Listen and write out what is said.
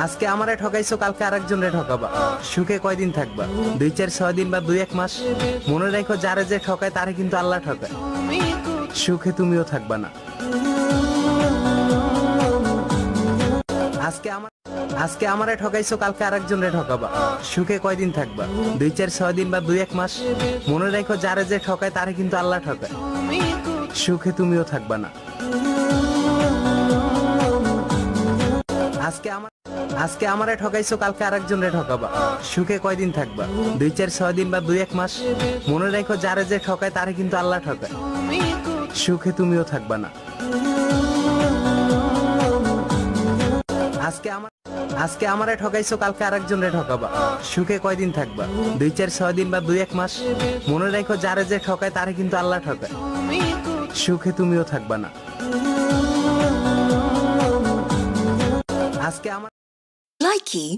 আজকে আমারে ঠকাইছো, কালকে আরেকজনরে ঠকাবা। সুখে কয়দিন থাকবা? 2, 4, 6 দিন বা 2, 1 মাস। মনে রাখো, যারে যে ঠকায় তারে কিন্তু আল্লাহ ঠকায়। সুখে তুমিও থাকবা না। আজকে আমারে ঠকাইছো, কালকে আরেকজনরে ঠকাবা। সুখে কয়দিন থাকবা? 2, 4, 6 দিন বা 2, 1 মাস। মনে রাখো, যারে যে ঠকায় তারে কিন্তু আল্লাহ ঠকায়। সুখে তুমিও থাকবা না। আজকে আমারে ঠকাইছো, কালকে আরেকজনরে ঠকাবা। সুখে কয়দিন থাকবা? 2, 4, 6 দিন বা 2, 1 মাস। মনে রাখো, যারে যে ঠকায় তারে কিন্তু আল্লাহ ঠকায়। সুখে তুমিও থাকবা না। আজকে আমারে ঠকাইছো, কালকে আরেকজনরে ঠকাবা। সুখে কয়দিন থাকবা? 2, 4, 6 দিন বা 2, 1 মাস। মনে রাখো, যারে যে ঠকায় তারে কিন্তু আল্লাহ ঠকায়। সুখে তুমিও থাকবা না। আজকে আমার Likey